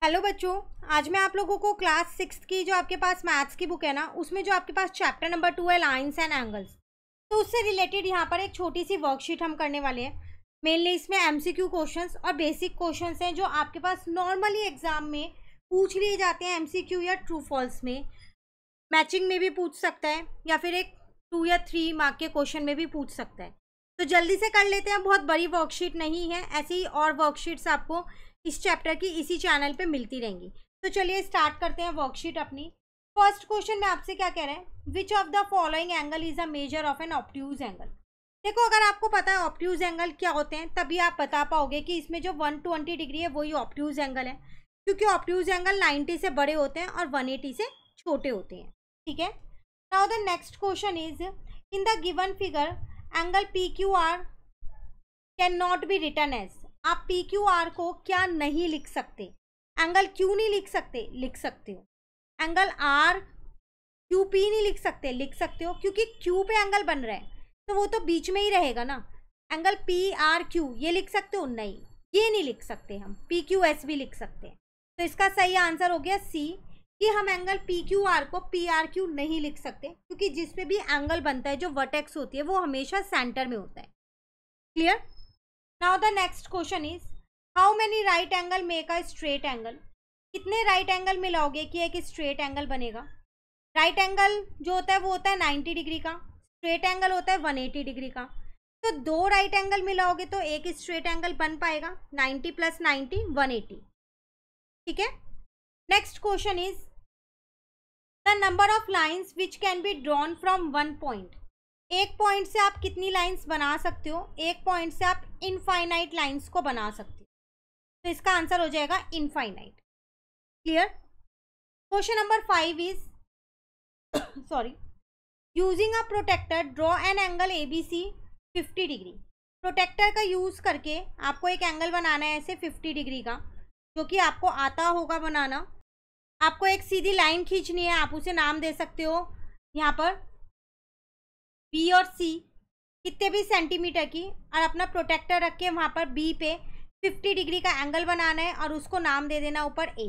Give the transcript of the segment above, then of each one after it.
Hello बच्चों, आज मैं आप लोगों को क्लास 6 की जो आपके पास मैथ्स की बुक है ना, उसमें जो आपके पास चैप्टर नंबर 2 है लाइंस एंड एंगल्स, तो उससे रिलेटेड यहाँ पर एक छोटी सी वर्कशीट हम करने वाले हैं। मेनली इसमें एमसीक्यू क्वेश्चंस और बेसिक क्वेश्चंस हैं जो आपके पास नॉर्मली एग्जाम में पूछ लिए जाते हैं, एमसीक्यू या ट्रू फॉल्स में, मैचिंग में भी पूछ सकता है या फिर एक 2 या 3 मार्क के क्वेश्चन में भी पूछ सकता है। तो जल्दी से कर लेते हैं, बहुत बड़ी वर्कशीट नहीं है, ऐसी ही और वर्कशीट्स आपको इस चैप्टर की इसी चैनल पे मिलती रहेंगी। तो चलिए स्टार्ट करते हैं वर्कशीट अपनी। फर्स्ट क्वेश्चन में आपसे क्या कह रहे हैं, which of the following angle is a measure of an obtuse angle. देखो, अगर आपको पता है ऑब्ट्यूज एंगल क्या होते हैं, तभी आप बता पाओगे कि इसमें जो 120 डिग्री है वही ऑब्ट्यूज एंगल है, क्योंकि ऑब्ट्यूज एंगल 90 से बड़े होते हैं और 180 से छोटे होते हैं। ठीक है। Now the next question is, in the given figure angle P Q R can not be written as. आप पी क्यू आर को क्या नहीं लिख सकते, एंगल क्यू नहीं लिख सकते, लिख सकते हो। एंगल आर क्यू पी नहीं लिख सकते हो, क्योंकि क्यू पे एंगल बन रहा है तो वो तो बीच में ही रहेगा ना। एंगल पी आर क्यू ये लिख सकते हो, नहीं ये नहीं लिख सकते। हम पी क्यू एस भी लिख सकते हैं। तो इसका सही आंसर हो गया सी, कि हम एंगल पी क्यू आर को पी आर क्यू नहीं लिख सकते, क्योंकि जिस पे भी एंगल बनता है जो वर्टेक्स होती है वो हमेशा सेंटर में होता है। Clear. Now the next question is, how many right angle make a straight angle. कितने राइट एंगल मिलाओगे कि एक स्ट्रेट एंगल बनेगा। राइट एंगल जो होता है वो होता है 90 डिग्री का, स्ट्रेट एंगल होता है 180 डिग्री का। तो दो राइट एंगल मिलाओगे तो एक स्ट्रेट एंगल बन पाएगा, 90 + 90 180। ठीक है। Next question is, the number of lines which can be drawn from one point. एक पॉइंट से आप कितनी लाइंस बना सकते हो, एक पॉइंट से आप इनफाइनाइट लाइंस को बना सकते हो। तो इसका आंसर हो जाएगा infinite. Clear. Question number 5 is, sorry, using a protractor draw an angle ABC 50 degree. Protractor का यूज करके आपको एक एंगल बनाना है ऐसे 50 डिग्री का, जो कि आपको आता होगा बनाना। आपको एक सीधी लाइन खींचनी है, आप उसे नाम दे सकते हो यहाँ पर बी और सी, कितने भी सेंटीमीटर की, और अपना प्रोटेक्टर रख के वहाँ पर बी पे 50 डिग्री का एंगल बनाना है और उसको नाम दे देना ऊपर ए।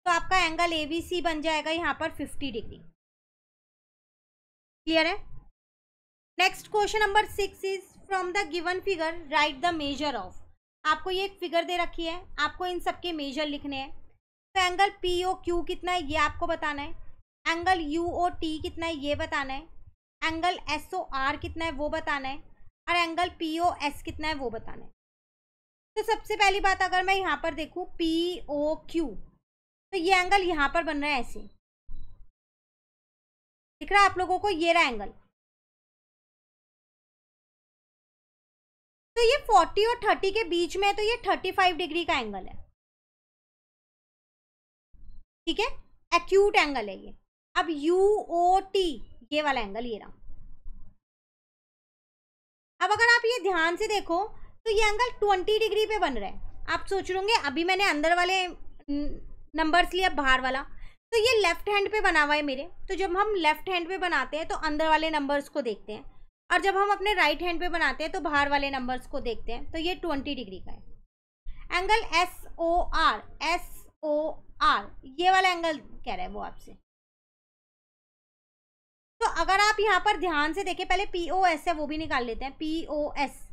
तो आपका एंगल ABC बन जाएगा यहाँ पर 50 डिग्री। क्लियर है। Next question number 6 is, from the given figure right the measure of. आपको ये एक फिगर दे रखी है, आपको इन सबके मेजर लिखने हैं। तो एंगल POQ कितना है ये आपको बताना है, एंगल UOT कितना है ये बताना है, एंगल SOR कितना है वो बताना है, और एंगल POS कितना है वो बताना है। तो सबसे पहली बात, अगर मैं यहाँ पर देखूँ POQ, तो ये एंगल यहाँ पर बन रहा है ऐसे, दिख रहा है आप लोगों को, ये रहा एंगल। तो ये 40 और 30 के बीच में है, तो ये 35 डिग्री का एंगल है। ठीक है, एक्यूट एंगल है ये। अब UOT ये वाला एंगल ये रहा। अब अगर आप ये ध्यान से देखो तो ये एंगल 20 डिग्री पे बन रहा है। आप सोच रहे होंगे अभी मैंने अंदर वाले नंबर्स लिया, बाहर वाला, तो ये लेफ्ट हैंड पे बना हुआ है मेरे। तो जब हम लेफ्ट हैंड पे बनाते हैं तो अंदर वाले नंबर्स को देखते हैं, और जब हम अपने राइट हैंड पे बनाते हैं तो बाहर वाले नंबर्स को देखते हैं। तो ये 20 डिग्री का है। एंगल SOR ये वाला एंगल कह रहा है वो आपसे। तो अगर आप यहाँ पर ध्यान से देखें, पहले POS है वो भी निकाल लेते हैं। POS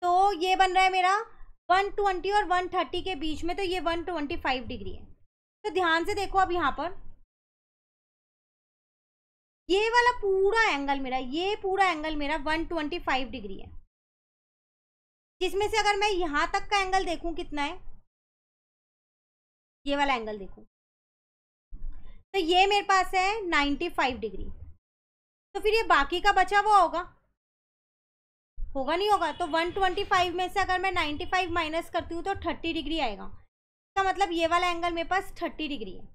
तो ये बन रहा है मेरा 120 और 130 के बीच में, तो ये 125 डिग्री है। तो ध्यान से देखो, अब यहाँ पर ये वाला पूरा एंगल मेरा, ये पूरा एंगल मेरा 125 डिग्री है, जिसमें से अगर मैं यहाँ तक का एंगल देखूं कितना है, ये वाला एंगल देखूं, तो ये मेरे पास है 95 डिग्री। तो फिर ये बाकी का बचा हुआ होगा नहीं होगा। तो 125 में से अगर मैं 95 माइनस करती हूँ तो 30 डिग्री आएगा। इसका मतलब ये वाला एंगल मेरे पास 30 डिग्री है।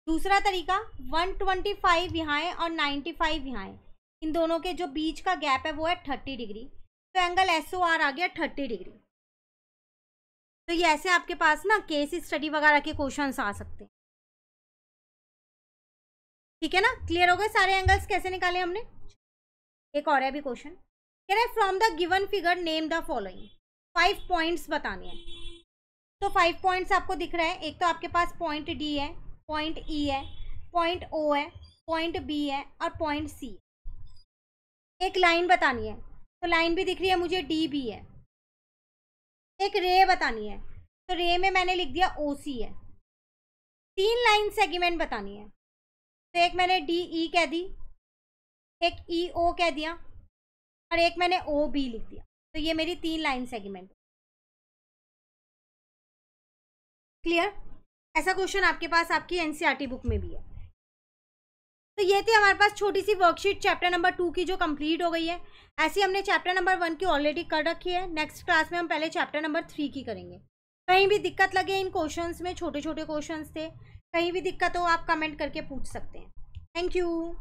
दूसरा तरीका, 125 यहाँ है और 95 यहाँ है, इन दोनों के जो बीच का गैप है वो है 30 डिग्री। तो एंगल SOR आ गया 30 डिग्री। तो ये ऐसे आपके पास ना केस स्टडी वगैरह के क्वेश्चंस आ सकते हैं। ठीक है ना, क्लियर हो गए सारे एंगल्स कैसे निकाले हमने। एक और है अभी क्वेश्चन, कह रहे from the given figure name the following. 5 points बताने हैं। तो 5 पॉइंट्स आपको दिख रहा है, एक तो आपके पास पॉइंट डी है, पॉइंट ई है, पॉइंट ओ है, पॉइंट बी है और पॉइंट सी। एक लाइन बतानी है, तो लाइन भी दिख रही है मुझे, डी भी है। एक रे बतानी है, तो रे में मैंने लिख दिया ओ सी है। 3 लाइन सेगमेंट बतानी है, तो एक मैंने डी ई कह दी, एक ई ओ कह दिया और एक मैंने ओ बी लिख दिया। तो ये मेरी 3 लाइन सेगमेंट। क्लियर? ऐसा क्वेश्चन आपके पास आपकी एनसीईआरटी बुक में भी है। तो ये थी हमारे पास छोटी सी वर्कशीट चैप्टर नंबर 2 की जो कंप्लीट हो गई है। ऐसी हमने चैप्टर नंबर 1 की ऑलरेडी कर रखी है। नेक्स्ट क्लास में हम पहले चैप्टर नंबर 3 की करेंगे। कहीं भी दिक्कत लगे इन क्वेश्चंस में, छोटे छोटे क्वेश्चंस थे, कहीं भी दिक्कत हो आप कमेंट करके पूछ सकते हैं। Thank you.